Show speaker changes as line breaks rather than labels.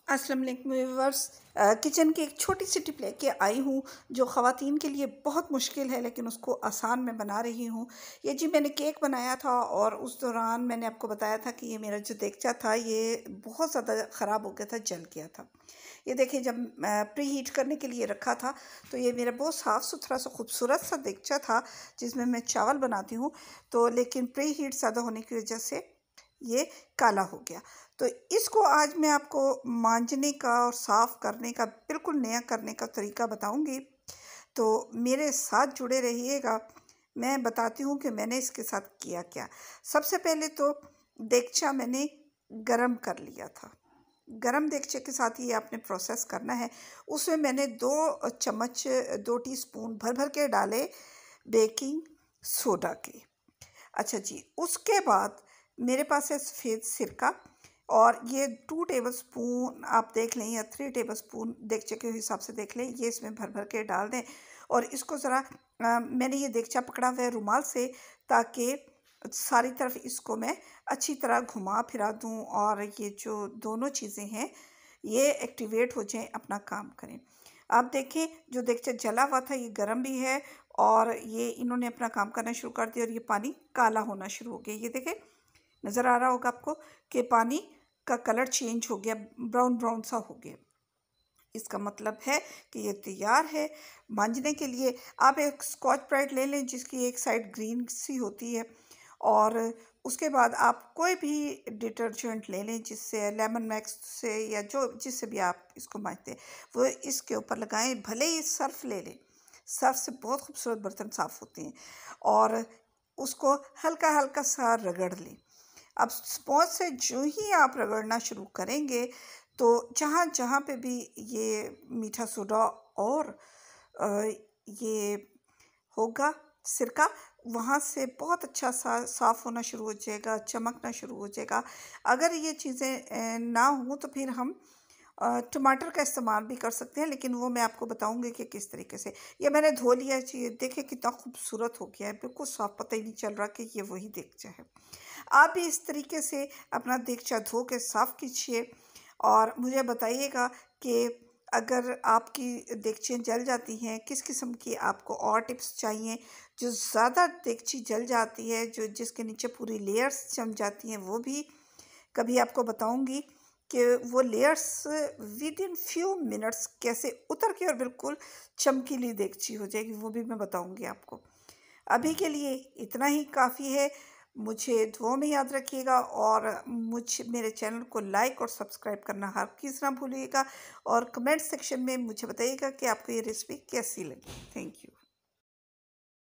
अस्सलाम वालेकुम viewers. Kitchen की एक छोटी सी टिप लेके आई हूँ जो ख़वातीन के लिए बहुत मुश्किल है, लेकिन उसको आसान मैं बना रही हूँ। ये जी मैंने केक बनाया था और उस दौरान मैंने आपको बताया था कि ये मेरा जो देगचा था ये बहुत ज़्यादा ख़राब हो गया था, जल गया था। ये देखिए, जब प्री हीट करने के लिए रखा था तो ये मेरा बहुत साफ़ सुथरा सा खूबसूरत सा देगचा था जिसमें मैं चावल बनाती हूँ। तो लेकिन प्री हीट ज़्यादा होने की वजह से ये काला हो गया। तो इसको आज मैं आपको मांजने का और साफ़ करने का, बिल्कुल नया करने का तरीका बताऊंगी। तो मेरे साथ जुड़े रहिएगा। मैं बताती हूँ कि मैंने इसके साथ किया क्या। सबसे पहले तो देगचा मैंने गरम कर लिया था। गरम देगचे के साथ ही आपने प्रोसेस करना है। उसमें मैंने 2 टीस्पून भर भर के डाले बेकिंग सोडा के। अच्छा जी, उसके बाद मेरे पास है सफ़ेद सिरका और ये 2 टेबलस्पून आप देख लें या 3 टेबलस्पून देगचे के हिसाब से देख लें, ये इसमें भर भर के डाल दें। और इसको ज़रा मैंने ये देगचा पकड़ा हुआ है रुमाल से, ताकि सारी तरफ इसको मैं अच्छी तरह घुमा फिरा दूं और ये जो दोनों चीज़ें हैं ये एक्टिवेट हो जाएं, अपना काम करें। आप देखें, जो देगचा जला हुआ था ये गर्म भी है और ये इन्होंने अपना काम करना शुरू कर दिया और ये पानी काला होना शुरू हो गया। ये देखें, नज़र आ रहा होगा आपको कि पानी का कलर चेंज हो गया, ब्राउन ब्राउन सा हो गया। इसका मतलब है कि ये तैयार है मांजने के लिए। आप एक स्कॉच ब्राइट ले लें जिसकी एक साइड ग्रीन सी होती है, और उसके बाद आप कोई भी डिटर्जेंट ले लें, जिससे लेमन मैक्स से या जो जिससे भी आप इसको मांजते हैं वो इसके ऊपर लगाएं। भले ही सर्फ ले लें, सर्फ से बहुत खूबसूरत बर्तन साफ़ होते हैं। और उसको हल्का हल्का सा रगड़ लें। अब स्पॉन्ज से जो ही आप रगड़ना शुरू करेंगे तो जहाँ जहाँ पे भी ये मीठा सोडा और ये होगा सिरका, वहाँ से बहुत अच्छा सा साफ़ होना शुरू हो जाएगा, चमकना शुरू हो जाएगा। अगर ये चीज़ें ना हों तो फिर हम टमाटर का इस्तेमाल भी कर सकते हैं, लेकिन वो मैं आपको बताऊंगी कि किस तरीके से। ये मैंने धो लिया चाहिए, देखिए कितना खूबसूरत हो गया है, बिल्कुल साफ, पता ही नहीं चल रहा कि ये वही देगचा है। आप भी इस तरीके से अपना देगचा धो के साफ़ कीजिए और मुझे बताइएगा कि अगर आपकी देगचियाँ जल जाती हैं, किस किस्म की आपको और टिप्स चाहिए। जो ज़्यादा देगची जल जाती है, जो जिसके नीचे पूरी लेयर्स जम जाती हैं, वो भी कभी आपको बताऊंगी कि वो layers with in few minutes कैसे उतर के और बिल्कुल चमकीली देगची हो जाएगी, वो भी मैं बताऊंगी आपको। अभी के लिए इतना ही काफ़ी है। मुझे दुआ में याद रखिएगा और मेरे चैनल को लाइक और सब्सक्राइब करना हरगिज़ ना भूलिएगा, और कमेंट सेक्शन में मुझे बताइएगा कि आपको ये रेसिपी कैसी लगी। Thank you.